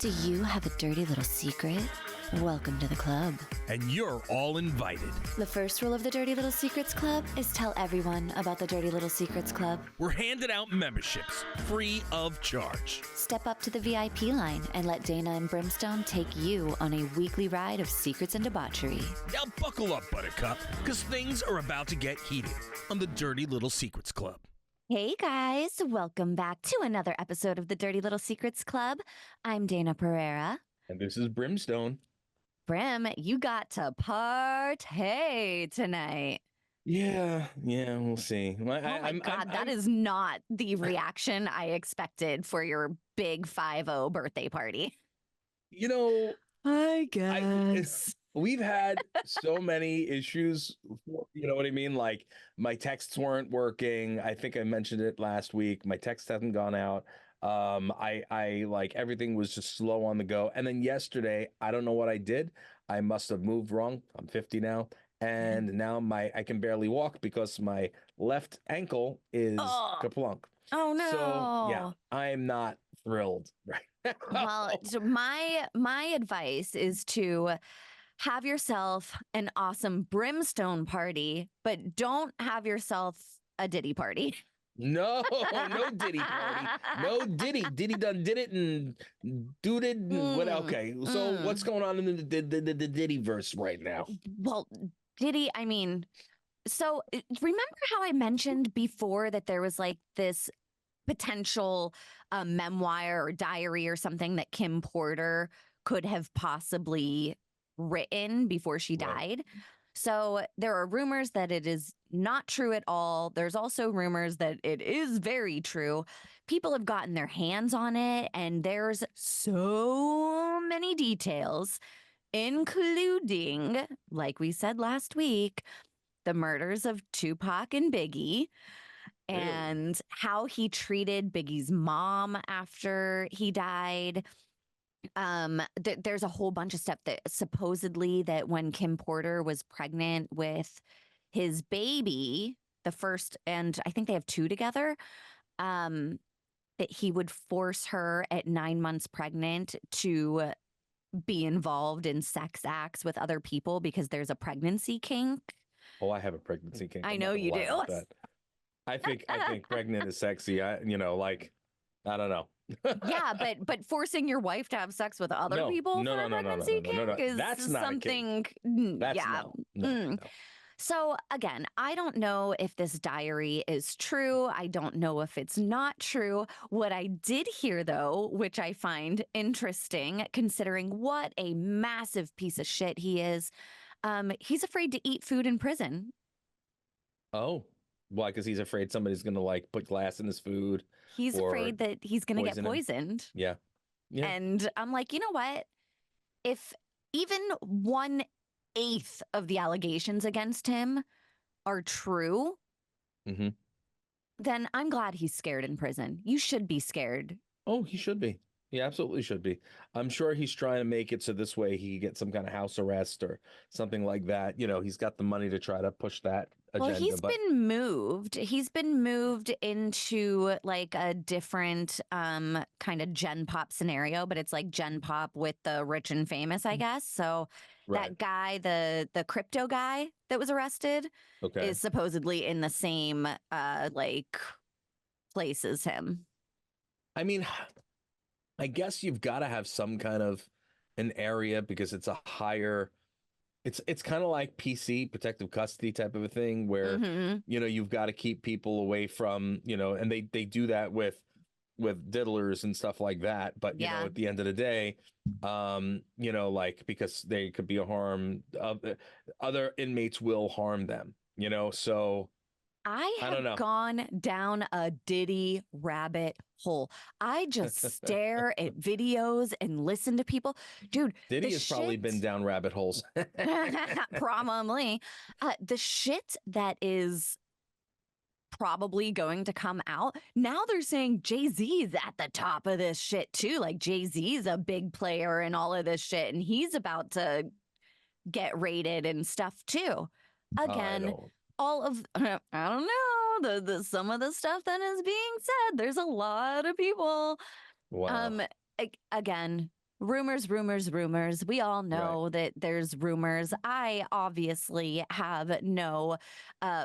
Do you have a dirty little secret? Welcome to the club. And you're all invited. The first rule of the Dirty Little Secrets Club is tell everyone about the Dirty Little Secrets Club. We're handing out memberships free of charge. Step up to the VIP line and let Dayna and Brimstone take you on a weekly ride of secrets and debauchery. Now buckle up, Buttercup, because things are about to get heated on the Dirty Little Secrets Club. Hey guys, welcome back to another episode of the Dirty Little Secrets Club. I'm Dayna Pereira. And this is Brimstone. Brim, you got to partay tonight. Yeah, we'll see. Oh my God, that is not the reaction I expected for your big 5-0 birthday party. You know, I guess. We've had so many issues, you know what I mean? Like my texts weren't working. I think I mentioned it last week. My text hasn't gone out. I like everything was just slow on the go. And then yesterday, I don't know what I did. I must have moved wrong. I'm 50 now. And now I can barely walk because my left ankle is kaplunk. Oh no. So yeah, I'm not thrilled right now. Well, so my advice is to have yourself an awesome Brimstone party, but don't have yourself a Diddy party. No Diddy party. No Diddy. Diddy done did it and duded. What? Okay, so what's going on in the Diddy verse right now? Well, Diddy, I mean, so remember how I mentioned before that there was like this potential memoir or diary or something that Kim Porter could have possibly written before she died? Right. So there are rumors that it is not true at all. There's also rumors that it is very true. People have gotten their hands on it, and there's so many details, including, like we said last week, the murders of Tupac and Biggie, and how he treated Biggie's mom after he died. There's a whole bunch of stuff that supposedly that when Kim Porter was pregnant with his baby, the first, and I think they have two together, that he would force her at 9 months pregnant to be involved in sex acts with other people because there's a pregnancy kink. Oh, I have a pregnancy kink. I know you do. I think pregnant is sexy. I don't know. Yeah, but forcing your wife to have sex with other people for a pregnancy kink is that's not something. That's no. So again, I don't know if this diary is true. I don't know if it's not true. What I did hear, though, which I find interesting, considering what a massive piece of shit he is, he's afraid to eat food in prison. Oh. Why? Because he's afraid somebody's going to like put glass in his food. He's afraid that he's going to get poisoned. Yeah. And I'm like, you know what? If even 1/8 of the allegations against him are true, then I'm glad he's scared in prison. You should be scared. Oh, he should be. He absolutely should be. I'm sure he's trying to make it so this way he gets some kind of house arrest or something like that. You know, he's got the money to try to push that agenda. Well, he's been moved. He's been moved into like a different kind of Gen Pop scenario, but it's like Gen Pop with the rich and famous, I guess. So that guy, the crypto guy that was arrested, is supposedly in the same like place as him. I mean, I guess you've got to have some kind of an area because it's a higher, it's kind of like PC, protective custody type of a thing where, you know, you've got to keep people away from, you know, and they do that with diddlers and stuff like that. But, you know, at the end of the day, you know, like, because they could be a harm, other inmates will harm them, you know, so. I have gone down a Diddy rabbit hole. I just stare at videos and listen to people. Dude, Diddy has probably been down rabbit holes. Probably. The shit that is probably going to come out. Now they're saying Jay-Z's at the top of this shit too. Like Jay-Z's a big player in all of this shit and he's about to get raided and stuff too. Again, all of, I don't know, the some of the stuff that is being said. There's a lot of people. Wow. Again, rumors, rumors, rumors. We all Right. know that there's rumors. I obviously have no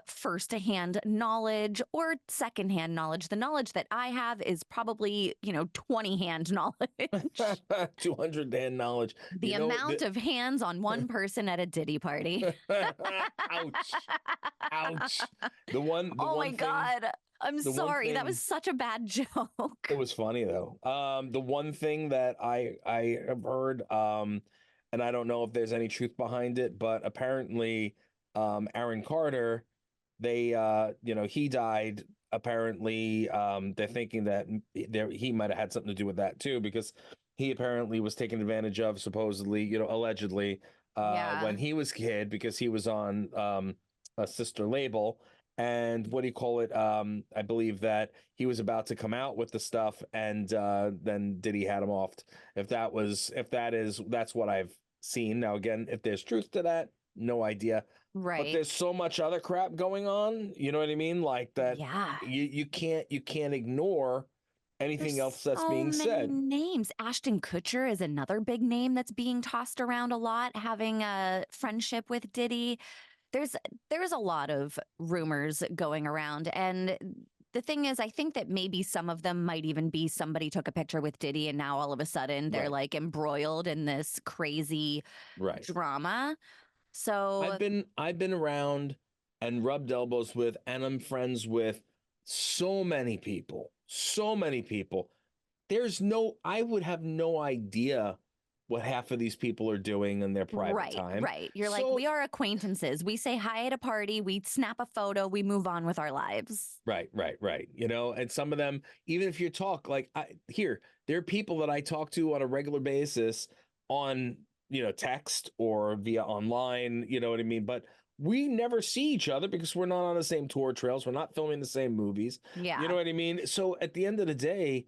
first-hand knowledge or second-hand knowledge. The knowledge that I have is probably, 20-hand knowledge. 200 Dan knowledge. The amount of hands on one person at a Diddy party. Ouch. Ouch. The Oh my one thing, God. I'm the one sorry. That was thing such a bad it joke. was funny though. The one thing that I have heard, and I don't know if there's any truth behind it, but apparently, Aaron Carter, he died. Apparently, they're thinking that he might have had something to do with that too, because he apparently was taken advantage of, supposedly, allegedly, when Yeah. he was a kid, because he was on a sister label. And what do you call it? I believe that he was about to come out with the stuff, and then Diddy had him off. That's what I've seen. Now, again, if there's truth to that, no idea. But Right. there's so much other crap going on. You know what I mean? Like that, Yeah. you can't ignore anything There's else that's so being many said. names. Ashton Kutcher is another big name that's being tossed around a lot, having a friendship with Diddy. There's there's a lot of rumors going around, and the thing is, I think that maybe some of them might even be somebody took a picture with Diddy and now all of a sudden they're Right, like embroiled in this crazy right. drama. So, I've been around and rubbed elbows with, and I'm friends with so many people. So many people. I would have no idea what half of these people are doing in their private right, time. right. You're like, So we are acquaintances. We say hi at a party, we snap a photo, we move on with our lives. right, right, right. And some of them, even if you talk like there are people that I talk to on a regular basis on, text or via online, you know what I mean? But we never see each other because we're not on the same tour trails. We're not filming the same movies. You Yeah, know what I mean? So at the end of the day,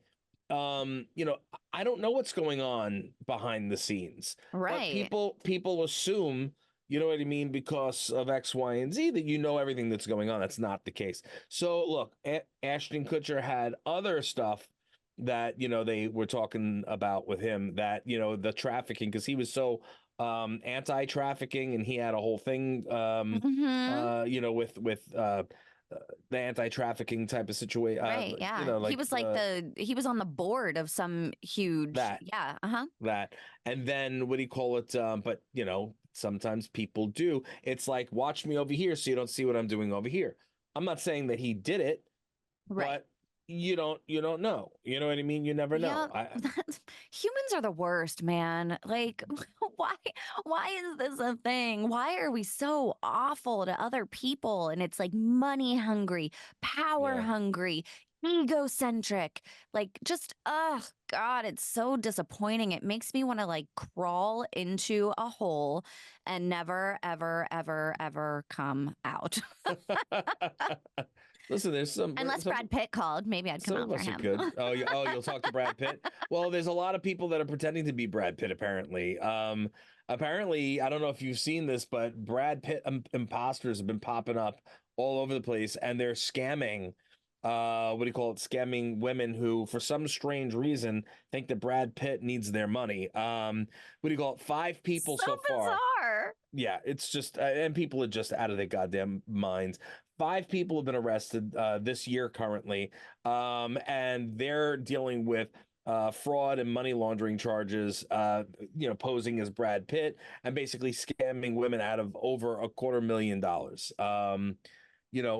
um, you know, I don't know what's going on behind the scenes, but right. people assume, you know what I mean, because of X, Y, and Z, that you know everything that's going on. That's not the case. So look, Ashton Kutcher had other stuff that they were talking about with him, that the trafficking, because he was so anti-trafficking, and he had a whole thing Hmm. with the anti-trafficking type of situation, Right, yeah. He like was like he was on the board of some huge, that yeah, uh-huh. that and then what do you call it, but sometimes people do. It's like, watch me over here so you don't see what I'm doing over here. I'm not saying that he did it, Right. but you don't know. You know what I mean? You never know. Yeah, humans are the worst, man. Like, why why is this a thing? Why are we so awful to other people? And it's like money hungry, power Yeah. hungry, egocentric. Like, just God, it's so disappointing. It makes me want to like crawl into a hole and never ever ever ever come out. Listen, there's Unless Brad Pitt called, maybe I'd come some out of for us are him. good. You'll talk to Brad Pitt. Well, there's a lot of people that are pretending to be Brad Pitt, apparently. Apparently, I don't know if you've seen this, but Brad Pitt imposters have been popping up all over the place, and they're scamming. What do you call it? Scamming women who, for some strange reason, think that Brad Pitt needs their money. What do you call it? 5 people So so far. bizarre. Yeah, it's just, and people are just out of their goddamn minds. 5 people have been arrested this year currently, and they're dealing with fraud and money laundering charges. Posing as Brad Pitt and basically scamming women out of over $250,000.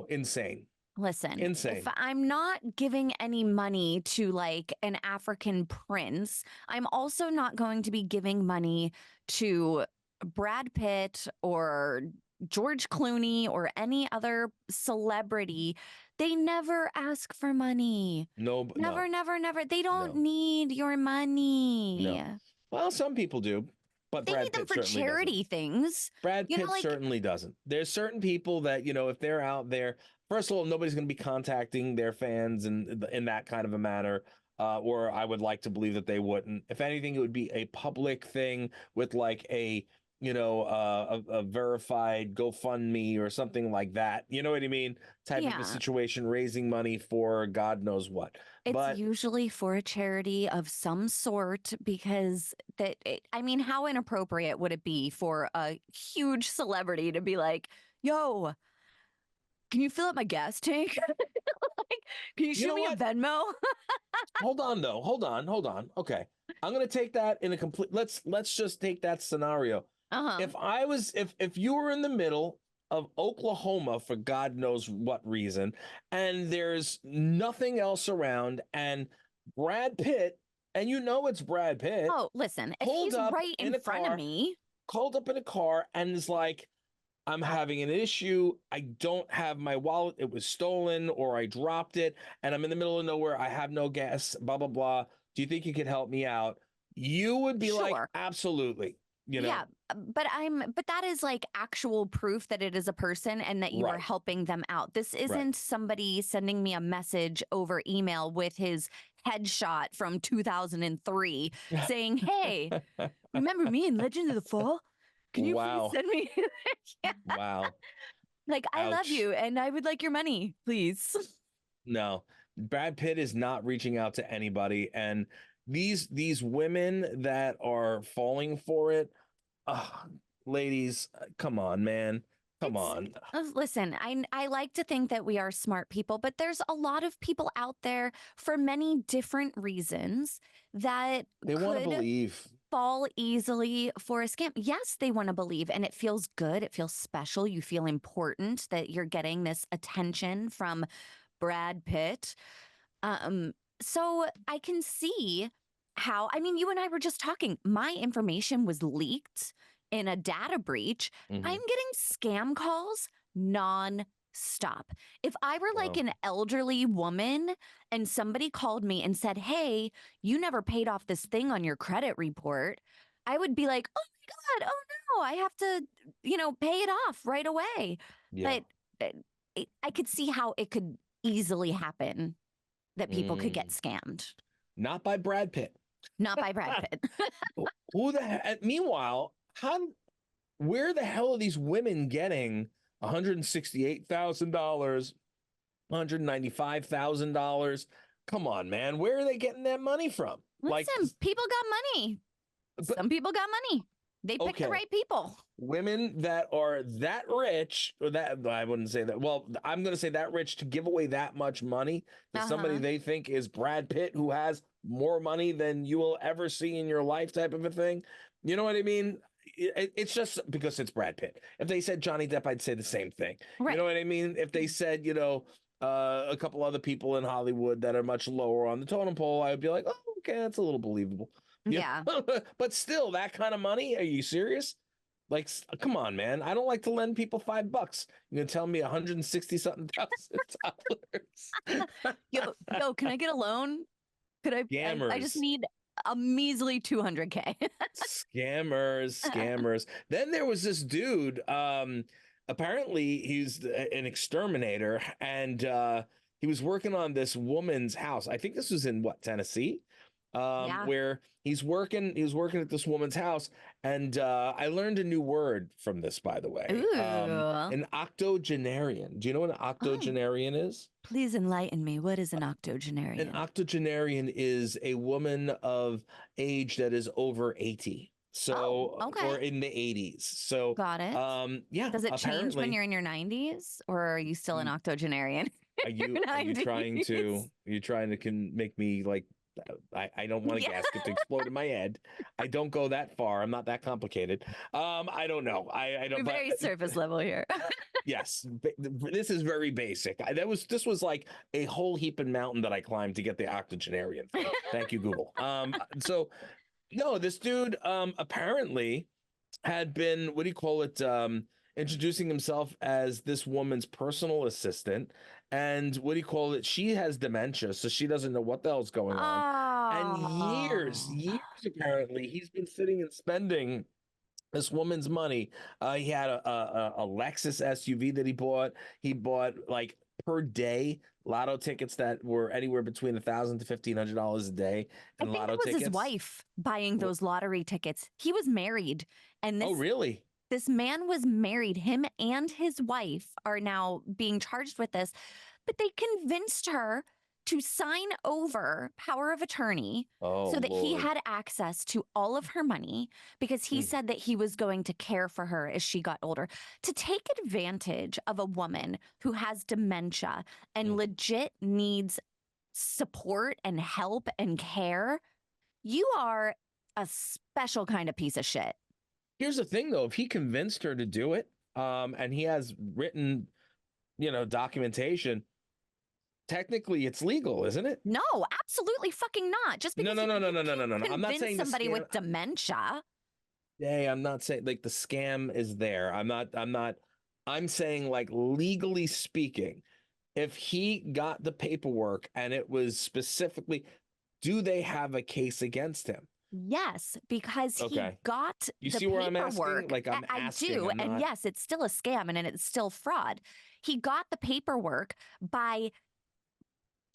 Insane, Listen, if insane. I'm not giving any money to like an African prince, I'm also not going to be giving money to Brad Pitt or George Clooney or any other celebrity. They never ask for money. No, Never, no, never, never. They don't no, need your money. no. Well, some people do, but They Brad need them Pitt for certainly doesn't. charity things. Brad Pitt Like, certainly doesn't. There's certain people that, if they're out there, first of all, nobody's going to be contacting their fans in that kind of a manner. Or I would like to believe that they wouldn't. If anything, it would be a public thing with like a a verified GoFundMe or something like that. You know what I mean? Type of a Yeah. situation, raising money for God knows what. It's But usually for a charity of some sort because I mean, how inappropriate would it be for a huge celebrity to be like, yo, can you fill up my gas tank? Like, can you you shoot know me a what? Venmo? Hold on though. Hold on. Okay. I'm gonna take that in a complete let's just take that scenario. Uh-huh. If you were in the middle of Oklahoma for God knows what reason, and there's nothing else around, and Brad Pitt, and you know it's Brad Pitt, Oh, listen, if pulled he's up right in in a front of car, me, called up in a car and is like, I'm having an issue. I don't have my wallet. It was stolen or I dropped it and I'm in the middle of nowhere. I have no gas, blah, blah, blah. Do you think you could help me out? You would be like, sure. absolutely. You know, Yeah, but that is like actual proof that it is a person and that you are right, helping them out. This right. isn't somebody sending me a message over email with his headshot from 2003 saying, "Hey, remember me in Legend of the Fall? Can you please Wow. send me?" Yeah. Wow. Like, I love Ouch. you and I would like your money, please. No, Brad Pitt is not reaching out to anybody. And these women that are falling for it, ladies, come on, man. Come It's on. listen, I like to think that we are smart people, but there's a lot of people out there for many different reasons that They want to could believe. fall easily for a scam. Yes, they want to believe and it feels good, it feels special, you feel important that you're getting this attention from Brad Pitt. Um, so I can see how, I mean, you and I were just talking, my information was leaked in a data breach. I'm Mhm. getting scam calls non-stop. If I were like Wow. an elderly woman and somebody called me and said, "Hey, you never paid off this thing on your credit report," I would be like, "Oh my God, oh no, I have to, pay it off right away." Yeah. But I could see how it could easily happen that people could get Mm. scammed. Not by Brad Pitt. Not by Brad Pitt. Who the heck? Meanwhile, where the hell are these women getting $168,000, $195,000? Come on, man. Where are they getting that money from? Like, Listen, people got money. but Some people got money. They picked the okay. right people. Women that are that rich, or that I wouldn't say that. Well, I'm going to say that rich to give away that much money to somebody Uh-huh. they think is Brad Pitt, who has more money than you will ever see in your life, type of a thing. You know what I mean? It's just because it's Brad Pitt. If they said Johnny Depp, I'd say the same thing. You know Right. what I mean? If they said, a couple other people in Hollywood that are much lower on the totem pole, I would be like, oh, okay, that's a little believable. Yeah, Yeah. but still, that kind of money? Are you serious? Like, come on, man. I don't like to lend people $5. You're gonna tell me 160 something thousand dollars. Yo, can I get a loan? Could I just Scammers. need a measly 200K. Scammers. Then there was this dude. Apparently he's an exterminator, and he was working on this woman's house. I think this was in what, Tennessee, Yeah. where he was working at this woman's house, and I learned a new word from this, by the way. Ooh. An octogenarian. Do you know what an Oh, octogenarian is? please enlighten me. What is an An octogenarian? octogenarian is a woman of age that is over 80. Oh, So, okay. or in the 80s. So, Got it. yeah, Does it change when apparently. you're in your 90s or are you still an y- octogenarian Are in your you 90s? trying to can make me like, I don't want a Yeah. gasket to explode in my head. I don't go that far. I'm not that complicated. I don't know. I don't, We're but very surface level here. yes, this is very basic. This was like a whole heap and mountain that I climbed to get the octogenarian thing. Thank you, Google. So no, this dude apparently had been, what do you call it, introducing himself as this woman's personal assistant. And what do you call it? She has dementia, so she doesn't know what the hell's going on. And Oh. years apparently, he's been sitting and spending this woman's money. He had a Lexus SUV that he bought. He bought like per day lotto tickets that were anywhere between $1,000 to $1,500 a day I in think lotto it was his tickets. wife buying those lottery tickets. He was married, and Oh, really? this man was married. Him and his wife are now being charged with this, but they convinced her to sign over power of attorney Oh, so that he Lord. had access to all of her money because he said that he was going to care for her as she got older. To take advantage of a woman who has dementia and legit needs support and help and care, you are a special kind of piece of shit. Here's the thing, though. If he convinced her to do it, and he has written, documentation, technically it's legal, isn't it? No, absolutely fucking not. Just No, because no, no, no, you no, no, no, can't no, no. I'm not convince saying the somebody scam. with dementia. Hey, I'm not saying like the scam is there. I'm saying like legally speaking, if he got the paperwork and it was specifically, do they have a case against him? Yes, because he Okay. got You the see where I'm asking? paperwork. Like I'm I asking, do. I'm And not. yes, it's still a scam and it's still fraud. He got the paperwork by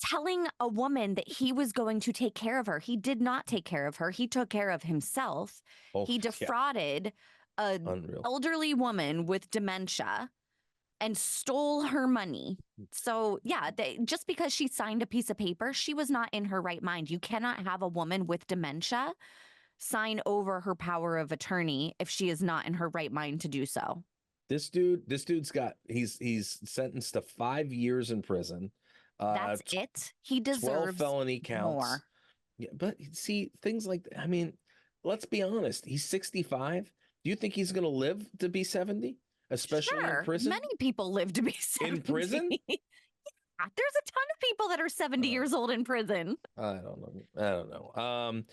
telling a woman that he was going to take care of her. He did not take care of her. He took care of himself. Oh, He yeah, defrauded a unreal. elderly woman with dementia and stole her money. So, yeah, just because she signed a piece of paper, she was not in her right mind. You cannot have a woman with dementia sign over her power of attorney if she is not in her right mind to do so. This dude's got he's sentenced to 5 years in prison. That's it. He 12 deserves felony counts. more. Yeah, but see, things like I mean, let's be honest. He's 65. Do you think he's going to live to be 70? Especially in Sure, prison? many people live to be 70. In prison? Yeah, there's a ton of people that are 70 years old in prison. I don't know.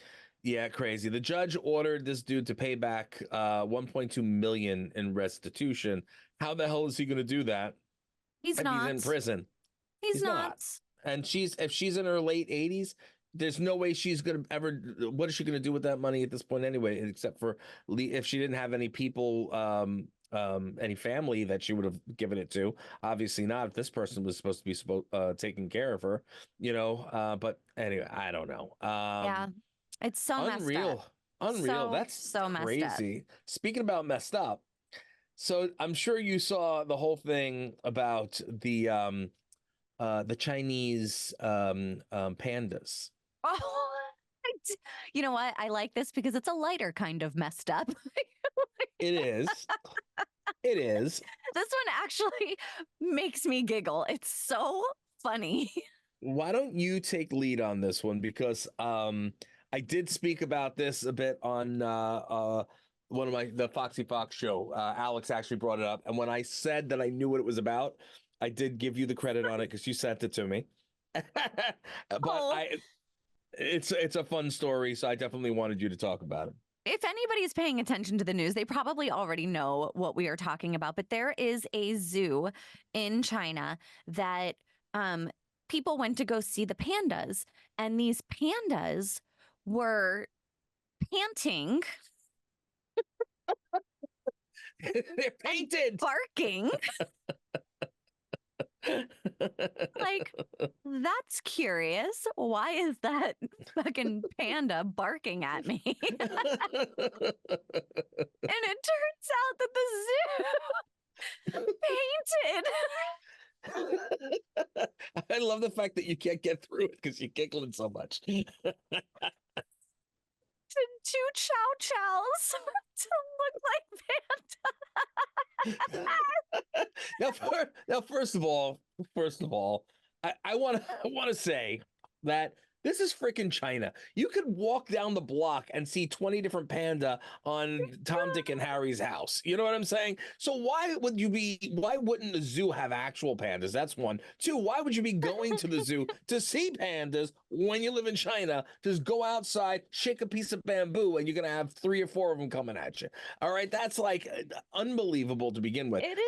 Yeah, crazy. The judge ordered this dude to pay back 1.2 million in restitution. How the hell is he going to do that He's if he's not. in prison? He's not. Not. And if she's in her late 80s, there's no way she's going to ever. What is she going to do with that money at this point anyway? Except for if she didn't have any people, any family that she would have given it to. Obviously not. If this person was supposed to be taking care of her, But anyway, I don't know. Yeah, it's so messed up. Unreal. That's So messed up. crazy. Speaking about messed up, so I'm sure you saw the whole thing about the Chinese pandas. Oh, you know what? I like this because it's a lighter kind of messed up. It is. It is. This one actually makes me giggle. It's so funny. Why don't you take lead on this one? Because I did speak about this a bit on one of the Foxy Fox show. Alex actually brought it up. And when I said that I knew what it was about, I did give you the credit on it because you sent it to me. But it's a fun story, so I definitely wanted you to talk about it. If anybody's paying attention to the news, they probably already know what we are talking about. But there is a zoo in China that people went to go see the pandas, and these pandas were panting. They're painted. Barking. Like, that's curious. Why is that fucking panda barking at me? And it turns out that the zoo painted. I love the fact that you can't get through it because you're giggling so much. Two chow chows to look like panda. Now, first of all, I want to say that this is freaking China. You could walk down the block and see 20 different panda on Tom, Dick, and Harry's house. You know what I'm saying? So why wouldn't the zoo have actual pandas? That's one. Two, why would you be going to the zoo to see pandas when you live in China? Just go outside, shake a piece of bamboo, and you're going to have 3 or 4 of them coming at you. All right? That's like unbelievable to begin with. It is.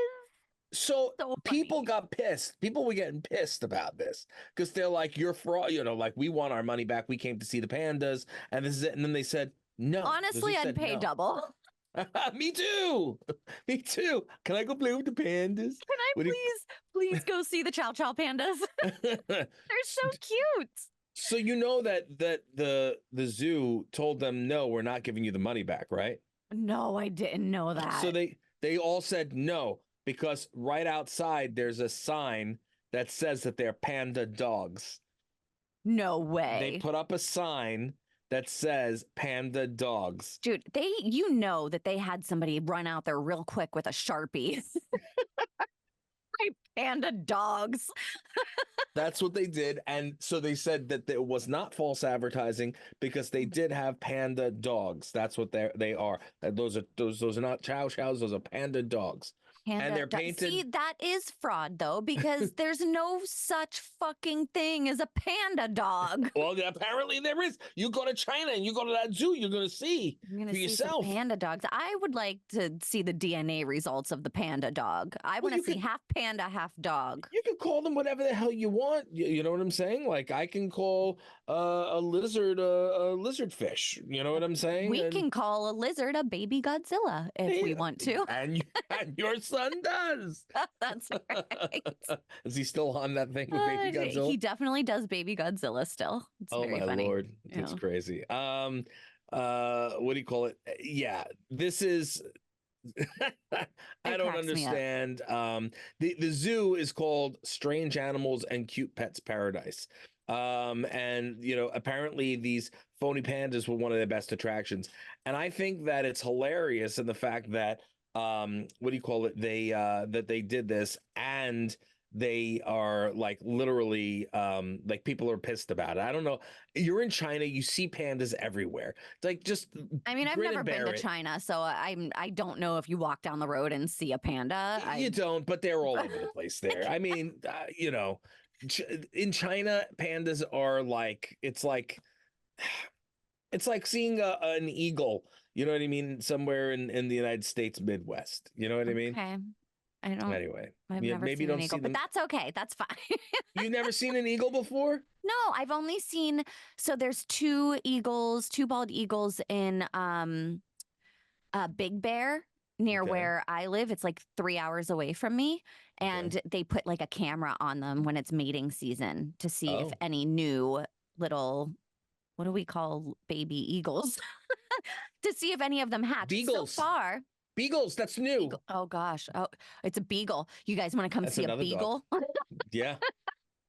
So people funny. got pissed. People were getting pissed about this because they're like, "You're fraud," like we want our money back. We came to see the pandas, and this is it. And then they said no. Honestly, I'd pay double. Me too. Me too. Can I go play with the pandas? Can I What do please go see the Chow Chow pandas? you... They're so cute. So you know that the zoo told them no, we're not giving you the money back, right? No, I didn't know So that. they all said no because right outside there's a sign that says that they're panda dogs. No They way. put up a sign that says panda dogs. Dude, you know that they had somebody run out there real quick with a Sharpie. Panda dogs. That's what they did. And so they said that it was not false advertising because they did have panda dogs. That's what they are. Those are not chow chows, those are panda dogs. And they're painted. See, that is fraud though, because there's no such fucking thing as a panda dog. Well, apparently there is. You go to China and you go to that zoo, you're going to see I'm gonna for see yourself. some panda dogs. I would like to see the DNA results of the panda dog. I want to see half panda, half dog. You can call them whatever the hell you want. You know what I'm saying? Like I can call a lizard a lizard fish. You know what I'm saying? We can call a lizard a baby Godzilla if we want to. And your son does. That's right. Is he still on that thing with baby Godzilla? He definitely does baby Godzilla still. It's very my funny. Lord. It's crazy. What do you call it? Yeah, this is I don't understand. The zoo is called Strange Animals and Cute Pets Paradise. And apparently these phony pandas were one of their best attractions. And I think that it's hilarious in the fact that what do you call it? That they did this and they are like literally like people are pissed about it. I don't know. You're in China, you see pandas everywhere. It's like just I mean, I've never been to China, so I don't know if you walk down the road and see a panda. You don't, but they're all over the place there. I mean, in China, pandas are like it's like seeing an eagle. You know what I mean? Somewhere in the United States Midwest. You know what I mean? Okay. I don't. Anyway, I've never maybe seen you don't an eagle, see them. but that's okay. That's fine. You've never seen an eagle before? No, I've only seen. So there's two bald eagles in Big Bear near where I live. It's like 3 hours away from me, and they put like a camera on them when it's mating season to see if any new little, what do we call baby eagles? To see if any of them hatch. Beagles. So far. Beagles, that's new. Beagle. Oh gosh. Oh, it's a beagle. You guys want to come see a beagle? Yeah.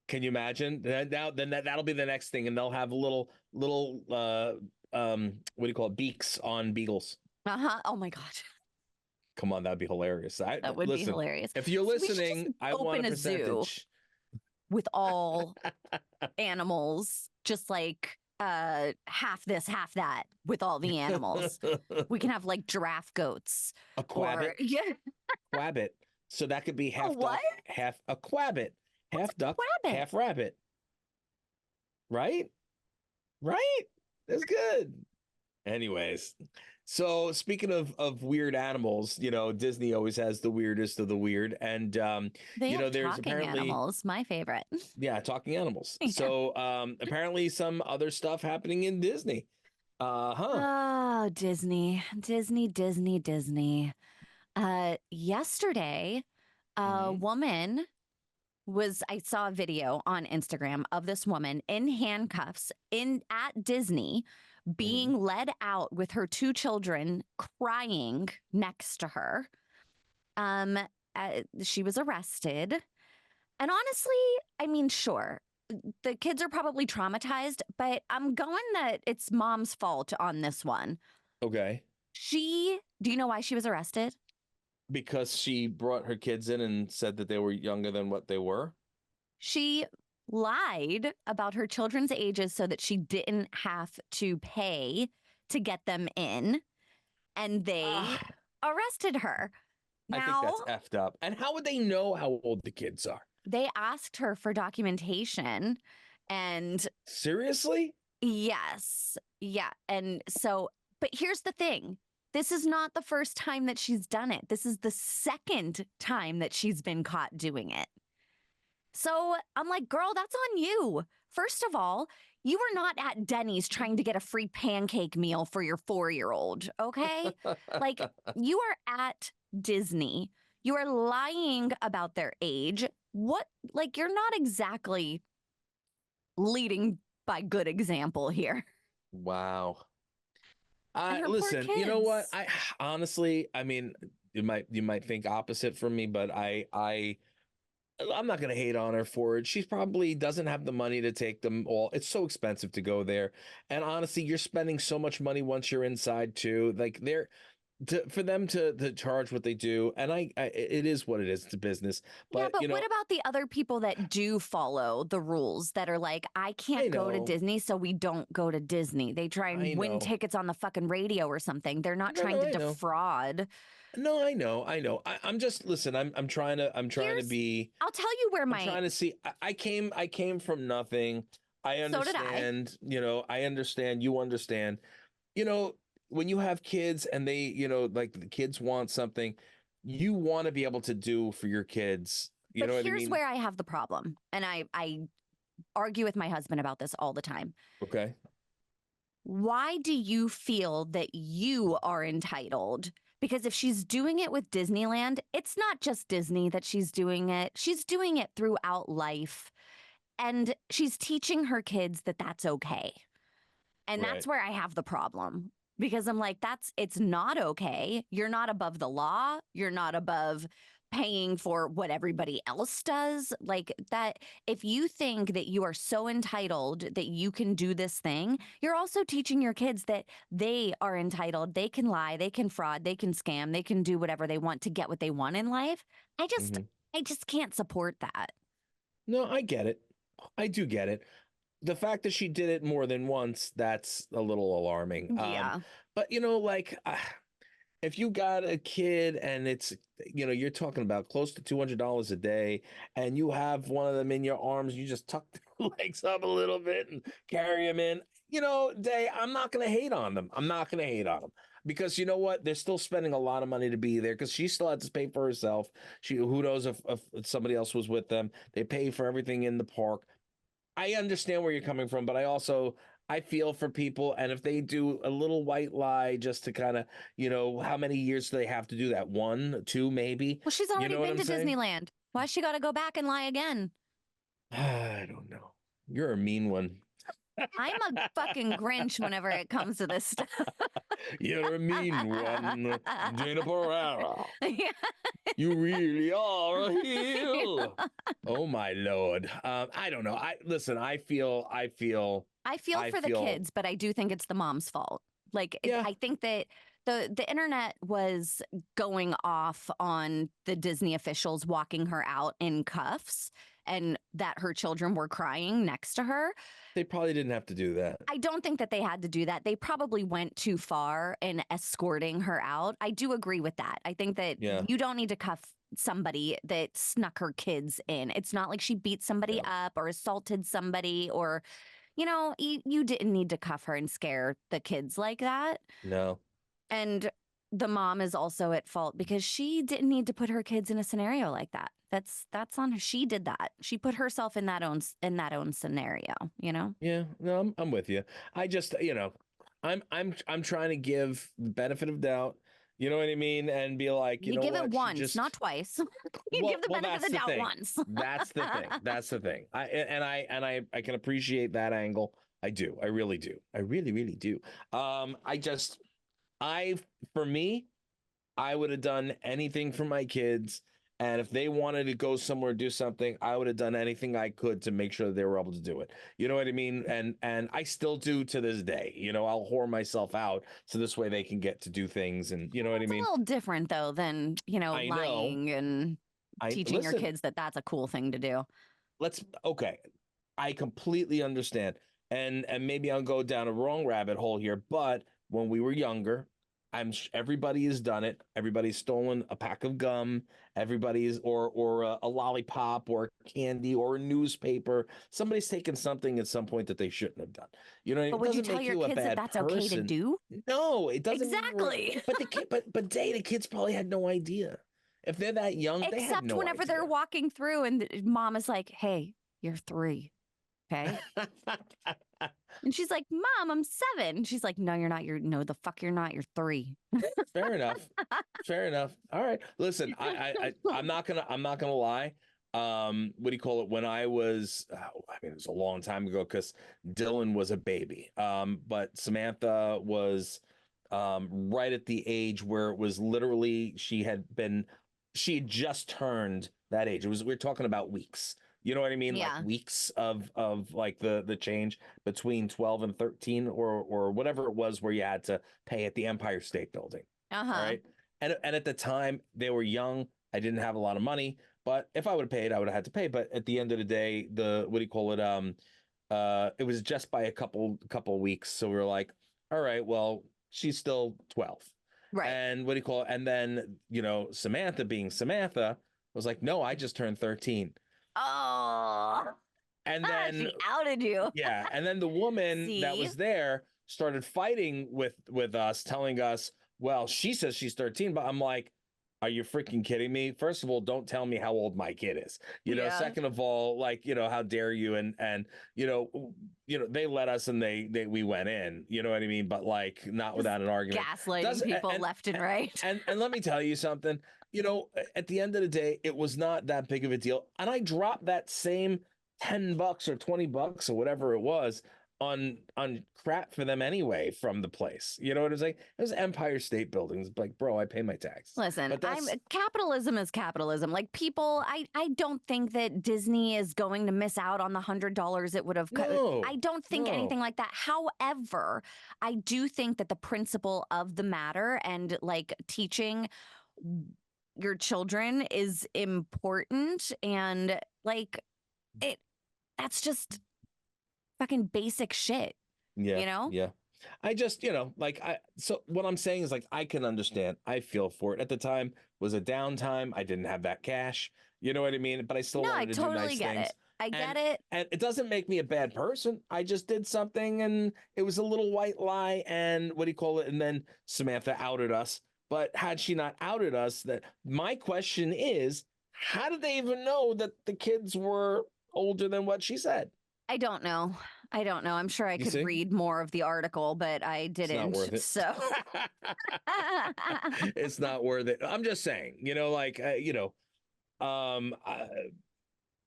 Can you imagine? That'll be the next thing, and they'll have little what do you call it? Beaks on beagles. Oh my god. Come on, that'd be hilarious. That would be hilarious. If you're listening, I want a percentage. Zoo with all animals, just like half this, half that, with all the animals. We can have like giraffe goats. A quabbit. Quabbit. So that could be half duck, half a quabbit. Half duck, half rabbit. Right? Right? That's good. Anyways, so speaking of weird animals, Disney always has the weirdest of the weird, and there's apparently animals, my favorite. Yeah, talking animals. Yeah. So apparently some other stuff happening in Disney. Oh, Disney. Yesterday, a woman I saw a video on Instagram of this woman in handcuffs at Disney being led out with her two children crying next to her. She was arrested. And honestly, I mean, sure, the kids are probably traumatized, but I'm going that it's mom's fault on this one. Okay. Do you know why she was arrested? Because she brought her kids in and said that they were younger than what they were? She lied about her children's ages so that she didn't have to pay to get them in, and they arrested her. I think that's effed up. And how would they know how old the kids are? They asked her for documentation, and seriously? Yes. Yeah. And so, but here's the thing. This is not the first time that she's done it. This is the second time that she's been caught doing it. So I'm like, girl, that's on you. First of all, You are not at Denny's trying to get a free pancake meal for your 4-year-old, okay? Like, you are at Disney. You are lying about their age. What, like, you're not exactly leading by good example here. Wow. And her poor Listen, you know what? kids. I honestly, I mean, you might think opposite from me, but I'm not going to hate on her for it. She probably doesn't have the money to take them all. It's so expensive to go there. And honestly, you're spending so much money once you're inside too. Like for them to charge what they do. And it is what it is. It's a business. Yeah, But, but what about the other people that do follow the rules that are like, I I can't go to know, Disney, so we don't go to Disney. They try I and win know. tickets on the fucking radio or something. They're not No, trying to I know. defraud. No, I know. I know. I'm just listen. I'm trying to Here's, be. I'll tell you where I'm my, trying to see. I came from nothing. I so did I. understand. I understand. You understand. You know, when you have kids and they, like the kids want something, you want to be able to do for your kids. You But know what I here's mean? where I have the problem. And I argue with my husband about this all the time. Okay. Why do you feel that you are entitled? Because if she's doing it with Disneyland, it's not just Disney that she's doing it. She's doing it throughout life. And she's teaching her kids that that's okay. And Right. that's where I have the problem because I'm like, it's not okay. You're not above the law. You're not above paying for what everybody else does. Like that, if you think that you are so entitled that you can do this thing, you're also teaching your kids that they are entitled. They can lie, they can fraud, they can scam, they can do whatever they want to get what they want in life. I just, hmm I just can't support that. No, I get it. I do get it. The fact that she did it more than once, that's a little alarming. Yeah. But like if you got a kid and it's you're talking about close to $200 a day, and you have one of them in your arms, you just tuck their legs up a little bit and carry them in. Day, I'm not going to hate on them. I'm not going to hate on them because you know what? They're still spending a lot of money to be there because she still had to pay for herself. Who knows if somebody else was with them? They pay for everything in the park. I understand where you're coming from, but I feel for people, and if they do a little white lie just to kind of, how many years do they have to do that? 1, 2, maybe. Well, she's You already know what been I'm to saying? Disneyland. Why she got to go back and lie again? I don't know. You're a mean one. I'm a fucking Grinch whenever it comes to this stuff. You're a mean one, Dana Pereira. Yeah. You really are a heel. Oh my lord. I don't know. I I feel I for the feel. kids, but I do think it's the mom's fault. Like Yeah. I think that the internet was going off on the Disney officials walking her out in cuffs and that her children were crying next to her. They probably didn't have to do that. I don't think that they had to do that. They probably went too far in escorting her out. I do agree with that. I think that Yeah. you don't need to cuff somebody that snuck her kids in. It's not like she beat somebody No. up or assaulted somebody or, you didn't need to cuff her and scare the kids like that. No. And the mom is also at fault because she didn't need to put her kids in a scenario like that. That's on her. She did that. She put herself in that own scenario, Yeah, no, I'm with you. I just, I'm trying to give the benefit of doubt. You know what I mean? And be like, you You know give it what? She once, not just twice. You well, give the well, benefit of that's the the doubt thing. once. That's the thing. That's the thing. I can appreciate that angle. I do. I really do. I really, really do. I just, I for me, I would have done anything for my kids. And if they wanted to go somewhere, do something, I would have done anything I could to make sure they were able to do it. You know what I mean? And I still do to this day. I'll whore myself out so this way they can get to do things. And you know what I It's a mean? little different though than, I know. lying and I teaching your listen. kids that that's a cool thing to do. Okay. I completely understand. And maybe I'll go down a wrong rabbit hole here, but when we were younger, everybody has done it. Everybody's stolen a pack of gum. Everybody's or a lollipop or candy or a newspaper. Somebody's taken something at some point that they shouldn't have done. But It would you doesn't tell make your you a kids that bad that's okay to person. do? No, it doesn't mean Exactly. but the kid but Day, the kids probably had no idea. If they're that young, they had Except no whenever they're idea. walking through and mom is like, "Hey, you're 3. Okay?" And she's like, Mom, I'm 7. She's like, no, you're not. No, the fuck you're not. You're 3. Fair enough. Fair enough. All right. Listen, I'm not gonna lie. What do you call it? When I was, it was a long time ago because Dylan was a baby. But Samantha was right at the age where it was literally she had just turned that age. We're talking about weeks. You know what I mean? Yeah. Like weeks of like the change between 12 and 13 or whatever it was where you had to pay at the Empire State Building. Uh-huh. All right. And at the time they were young. I didn't have a lot of money, but if I would have paid, I would have had to pay. But at the end of the day, it was just by a couple weeks. So we were like, all right, well, she's still 12. Right. And and then, Samantha being Samantha was like, no, I just turned 13. Oh, and then she outed you. Yeah, and then the woman that was there started fighting with us, telling us, well, she says she's 13, but I'm like, are you freaking kidding me? First of all, don't tell me how old my kid is. Second of all, like, how dare you? And they let us and we went in, you know what I mean? But like not without an argument. Gaslighting people left and right. And let me tell you something, at the end of the day, it was not that big of a deal. And I dropped that same $10 or $20 or whatever it was on crap for them anyway from the place. You know what I'm saying? It was Empire State Buildings. Like, bro, I pay my tax. Listen, capitalism is capitalism. Like people, I don't think that Disney is going to miss out on the $100 it would have. I don't think anything like that. However, I do think that the principle of the matter and like teaching your children is important, and like that's just fucking basic shit. Yeah. Yeah. I just, so what I'm saying is like, I can understand. I feel for it. At the time was a downtime. I didn't have that cash. You know what I mean? But I still wanted to do nice things. I get it. And it doesn't make me a bad person. I just did something and it was a little white lie and and then Samantha outed us. But had she not outed us, my question is, how did they even know that the kids were older than what she said? I don't know. I'm sure I could read more of the article, but I didn't. It's not worth it. So it's not worth it. I'm just saying,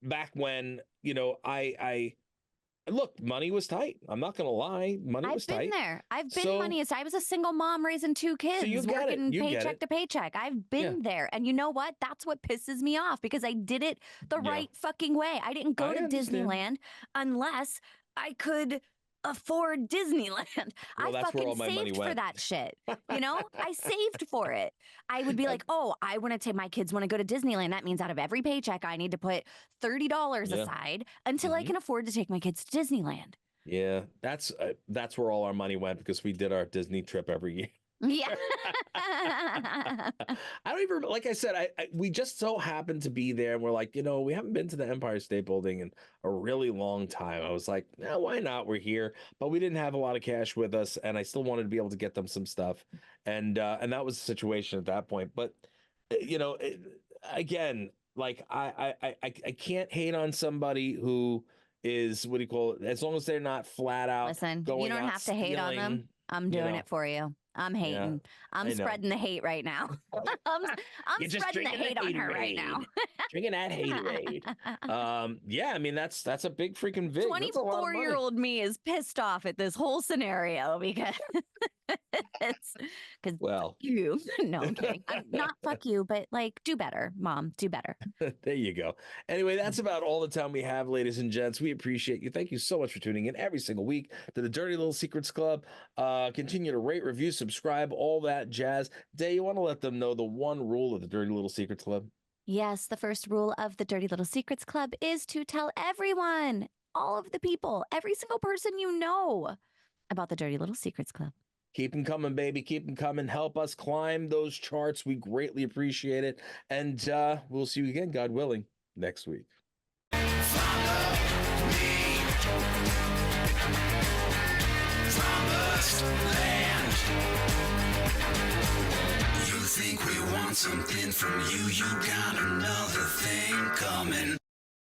back when, I look, money was tight. I'm not going to lie. Money was tight. I've been there. I've been money. I was a single mom raising 2 kids, working paycheck to paycheck. I've been there. And you know what? That's what pisses me off because I did it the right fucking way. I didn't go to Disneyland unless I could afford Disneyland. Well, I fucking saved for that shit. I saved for it. I would be like, oh, I want to take my kids want to go to Disneyland. That means out of every paycheck, I need to put $30 aside until I can afford to take my kids to Disneyland. Yeah, that's where all our money went because we did our Disney trip every year. Yeah. I don't even, like I said, we just so happened to be there. And we're like, we haven't been to the Empire State Building in a really long time. I was like, no, why not? We're here. But we didn't have a lot of cash with us. And I still wanted to be able to get them some stuff. And that was the situation at that point. But, again, like I can't hate on somebody who is, as long as they're not flat out. Listen, you don't have to hate on them. I'm doing it for you. I'm hating. I'm spreading the hate right now. I'm spreading the hate on her right now. Drinking that haterade. Yeah, I mean that's a big freaking vid. 24-year-old me is pissed off at this whole scenario because you. No, I'm kidding. Not fuck you, but like do better, Mom. Do better. There you go. Anyway, that's about all the time we have, ladies and gents. We appreciate you. Thank you so much for tuning in every single week to the Dirty Little Secrets Club. Continue to rate, review, subscribe, all that jazz. Day, you want to let them know the one rule of the Dirty Little Secrets Club? Yes, the first rule of the Dirty Little Secrets Club is to tell everyone, all of the people, every single person you know about the Dirty Little Secrets Club. Keep them coming, baby. Keep them coming. Help us climb those charts. We greatly appreciate it. And we'll see you again, God willing, next week. You think we want something from you, you got another thing coming.